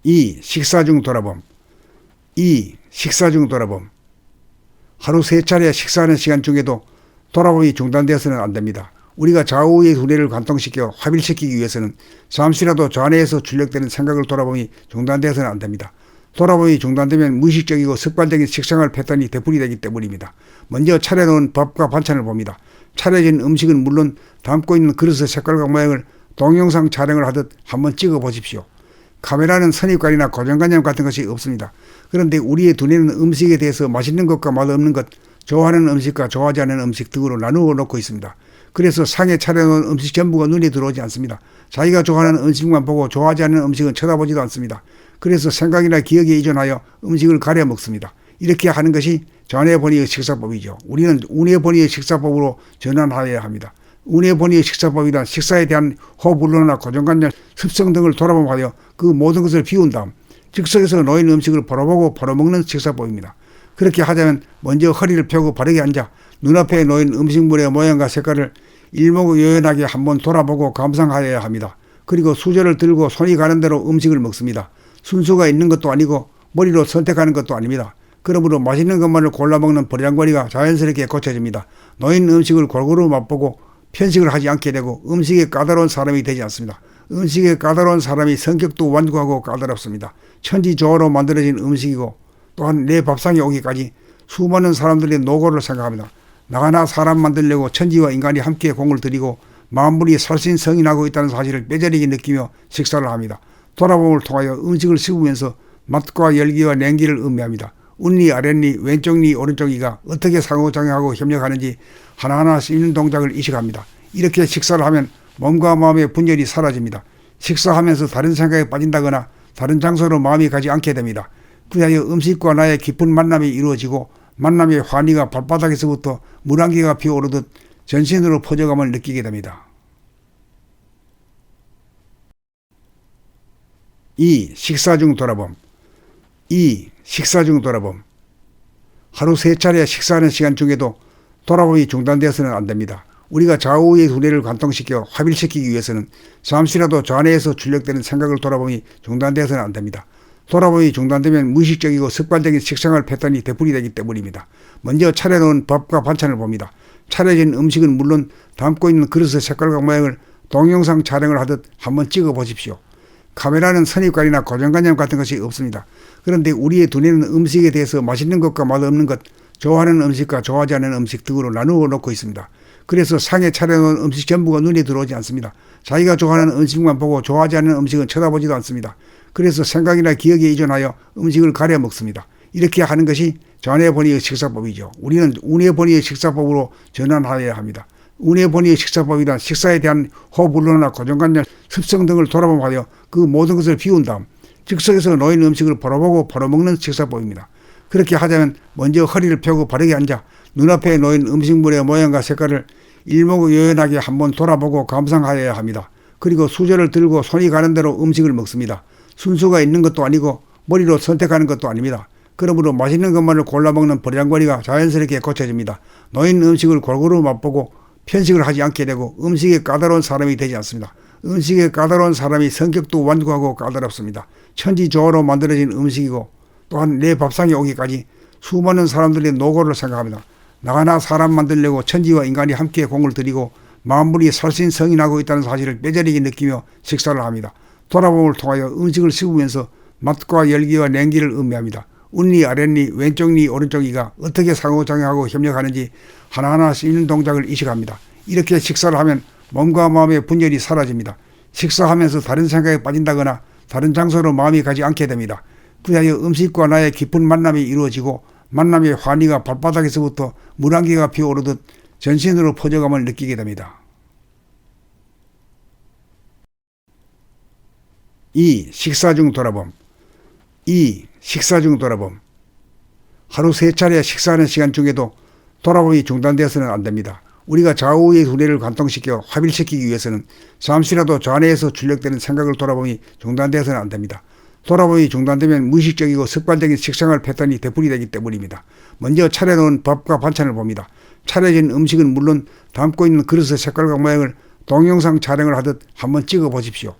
2. 식사 중 돌아봄. 2. 식사 중 돌아봄. 하루 3차례 식사하는 시간 중에도 돌아봄이 중단되어서는 안됩니다. 우리가 좌우의 두뇌를 관통시켜 활발시키기 위해서는 잠시라도 좌뇌에서 출력되는 생각을 돌아봄이 중단되어서는 안됩니다. 돌아봄이 중단되면 무의식적이고 습관적인 식생활 패턴이 되풀이되기 때문입니다. 먼저 차려놓은 밥과 반찬을 봅니다. 차려진 음식은 물론 담고 있는 그릇의 색깔과 모양을 동영상 촬영을 하듯 한번 찍어 보십시오. 카메라는 선입관이나 고정관념 같은 것이 없습니다. 그런데 우리의 두뇌는 음식에 대해서 맛있는 것과 맛없는 것, 좋아하는 음식과 좋아하지 않는 음식 등으로 나누어 놓고 있습니다. 그래서 상에 차려놓은 음식 전부가 눈에 들어오지 않습니다. 자기가 좋아하는 음식만 보고 좋아하지 않는 음식은 쳐다보지도 않습니다. 그래서 생각이나 기억에 의존하여 음식을 가려 먹습니다. 이렇게 하는 것이 좌뇌본위의 식사법이죠. 우리는 우뇌본위의 식사법으로 전환하여야 합니다. 우뇌본위의 식사법이란 식사에 대한 호불호나 고정관념, 습성 등을 돌아보며 그 모든 것을 비운 다음 즉석에서 놓인 음식을 바라보고 바라먹는 식사법입니다. 그렇게 하자면 먼저 허리를 펴고 바르게 앉아 눈앞에 놓인 음식물의 모양과 색깔을 일목요연하게 한번 돌아보고 감상하여야 합니다. 그리고 수저를 들고 손이 가는 대로 음식을 먹습니다. 순서가 있는 것도 아니고 머리로 선택하는 것도 아닙니다. 그러므로 맛있는 것만을 골라 먹는 버리장머리가 자연스럽게 고쳐집니다. 놓인 음식을 골고루 맛보고 편식을 하지 않게 되고 음식에 까다로운 사람이 되지 않습니다. 음식에 까다로운 사람이 성격도 완고하고 까다롭습니다. 천지조화로 만들어진 음식이고 또한 내 밥상에 오기까지 수많은 사람들의 노고를 생각합니다. 나가나 사람 만들려고 천지와 인간이 함께 공을 들이고 만물이 살신성인하고 있다는 사실을 뼈저리게 느끼며 식사를 합니다. 돌아봄을 통하여 음식을 씹으면서 맛과 열기와 냉기를 음미합니다. 웃니 아랫니 왼쪽니 오른쪽이가 어떻게 상호작용하고 협력하는지 하나하나 씹는 동작을 의식합니다. 이렇게 식사를 하면 몸과 마음의 분열이 사라집니다. 식사하면서 다른 생각에 빠진다거나 다른 장소로 마음이 가지 않게 됩니다. 그리하여 음식과 나의 깊은 만남이 이루어지고 만남의 환희가 발바닥에서부터 물안개가 피어오르듯 전신으로 퍼져감을 느끼게 됩니다. 2. 식사 중 돌아봄. 2. 식사 중 돌아봄. 하루 3차례 식사하는 시간 중에도 돌아봄이 중단되어서는 안됩니다. 우리가 좌우의 두뇌를 관통시켜 활발시키기 위해서는 잠시라도 좌뇌에서 출력되는 생각을 돌아봄이 중단되어서는 안됩니다. 돌아봄이 중단되면 무의식적이고 습관적인 식생활 패턴이 되풀이되기 때문입니다. 먼저 차려놓은 밥과 반찬을 봅니다. 차려진 음식은 물론 담고 있는 그릇의 색깔과 모양을 동영상 촬영을 하듯 한번 찍어 보십시오. 카메라는 선입관이나 고정관념 같은 것이 없습니다. 그런데 우리의 두뇌는 음식에 대해서 맛있는 것과 맛없는 것, 좋아하는 음식과 좋아하지 않는 음식 등으로 나누어 놓고 있습니다. 그래서 상에 차려놓은 음식 전부가 눈에 들어오지 않습니다. 자기가 좋아하는 음식만 보고 좋아하지 않는 음식은 쳐다보지도 않습니다. 그래서 생각이나 기억에 의존하여 음식을 가려 먹습니다. 이렇게 하는 것이 좌뇌본위의 식사법이죠. 우리는 우뇌본위의 식사법으로 전환하여야 합니다. 우뇌본위의 식사법이란 식사에 대한 호불호나 고정관념, 습성 등을 돌아보며 그 모든 것을 비운 다음 즉석에서 놓인 음식을 바라보고 바라먹는 식사법입니다. 그렇게 하자면 먼저 허리를 펴고 바르게 앉아 눈앞에 놓인 음식물의 모양과 색깔을 일목요연하게 한번 돌아보고 감상하여야 합니다. 그리고 수저를 들고 손이 가는 대로 음식을 먹습니다. 순서가 있는 것도 아니고 머리로 선택하는 것도 아닙니다. 그러므로 맛있는 것만을 골라 먹는 버리장머리가 자연스럽게 고쳐집니다. 놓인 음식을 골고루 맛보고 편식을 하지 않게 되고 음식에 까다로운 사람이 되지 않습니다. 음식에 까다로운 사람이 성격도 완고하고 까다롭습니다. 천지조화로 만들어진 음식이고 또한 내 밥상에 오기까지 수많은 사람들의 노고를 생각합니다. 나가나 사람 만들려고 천지와 인간이 함께 공을 들이고 만물이 살신성인하고 있다는 사실을 뼈저리게 느끼며 식사를 합니다. 돌아봄을 통하여 음식을 씹으면서 맛과 열기와 냉기를 음미합니다. 웃니 아랫니 왼쪽니 오른쪽이가 어떻게 상호작용하고 협력하는지 하나하나 씹는 동작을 의식합니다. 이렇게 식사를 하면 몸과 마음의 분열이 사라집니다. 식사하면서 다른 생각에 빠진다거나 다른 장소로 마음이 가지 않게 됩니다. 그리하여 음식과 나의 깊은 만남이 이루어지고 만남의 환희가 발바닥에서부터 물안개가 피어오르듯 전신으로 퍼져감을 느끼게 됩니다. 2. 식사 중 돌아봄. 2. 식사 중 돌아봄. 하루 3차례 식사하는 시간 중에도 돌아봄이 중단되어서는 안됩니다. 우리가 좌우의 두뇌를 관통시켜 활발시키기 위해서는 잠시라도 좌뇌에서 출력되는 생각을 돌아봄이 중단되어서는 안됩니다. 돌아봄이 중단되면 무의식적이고 습관적인 식생활 패턴이 되풀이되기 때문입니다. 먼저 차려놓은 밥과 반찬을 봅니다. 차려진 음식은 물론 담고 있는 그릇의 색깔과 모양을 동영상 촬영을 하듯 한번 찍어 보십시오.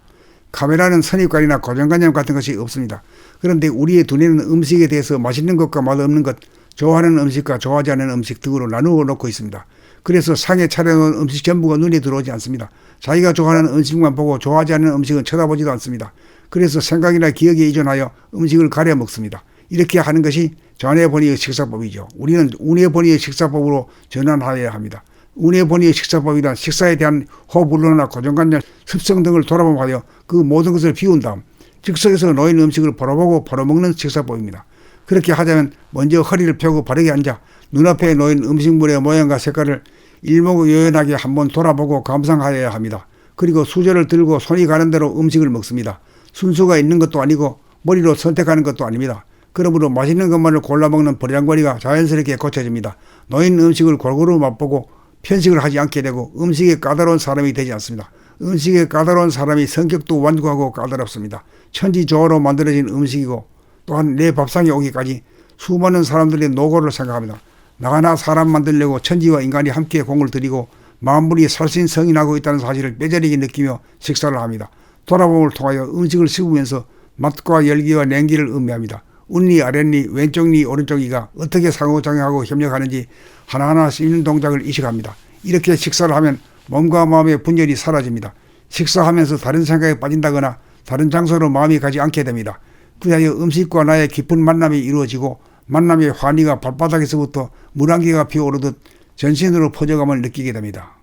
카메라는 선입관이나 고정관념 같은 것이 없습니다. 그런데 우리의 두뇌는 음식에 대해서 맛있는 것과 맛없는 것, 좋아하는 음식과 좋아하지 않는 음식 등으로 나누어 놓고 있습니다. 그래서 상에 차려놓은 음식 전부가 눈에 들어오지 않습니다. 자기가 좋아하는 음식만 보고 좋아하지 않는 음식은 쳐다보지도 않습니다. 그래서 생각이나 기억에 의존하여 음식을 가려 먹습니다. 이렇게 하는 것이 좌뇌본의의 식사법이죠. 우리는 우뇌본의의 식사법으로 전환하여야 합니다. 우뇌본의의 식사법이란 식사에 대한 호불호나 고정관념, 습성 등을 돌아보며 그 모든 것을 비운 다음 즉석에서 놓인 음식을 바라보고 바라먹는 식사법입니다. 그렇게 하자면 먼저 허리를 펴고 바르게 앉아 눈앞에 놓인 음식물의 모양과 색깔을 일목요연하게 한번 돌아보고 감상하여야 합니다. 그리고 수저를 들고 손이 가는 대로 음식을 먹습니다. 순서가 있는 것도 아니고 머리로 선택하는 것도 아닙니다. 그러므로 맛있는 것만을 골라 먹는 버리장머리가 자연스럽게 고쳐집니다. 놓인 음식을 골고루 맛보고 편식을 하지 않게 되고 음식에 까다로운 사람이 되지 않습니다. 음식에 까다로운 사람이 성격도 완고하고 까다롭습니다. 천지조화로 만들어진 음식이고 또한 내 밥상에 오기까지 수많은 사람들의 노고를 생각합니다. 나가나 사람 만들려고 천지와 인간이 함께 공을 들이고 만물이 살신성인하고 있다는 사실을 뼈저리게 느끼며 식사를 합니다. 돌아봄을 통하여 음식을 씹으면서 맛과 열기와 냉기를 음미합니다. 웃니 아랫니 왼쪽니 오른쪽이가 어떻게 상호작용하고 협력하는지 하나하나 씹는 동작을 이식합니다. 이렇게 식사를 하면 몸과 마음의 분열이 사라집니다. 식사하면서 다른 생각에 빠진다거나 다른 장소로 마음이 가지 않게 됩니다. 그리하여 음식과 나의 깊은 만남이 이루어지고 만남의 환희가 발바닥에서부터 물안개가 피어오르듯 전신으로 퍼져감을 느끼게 됩니다.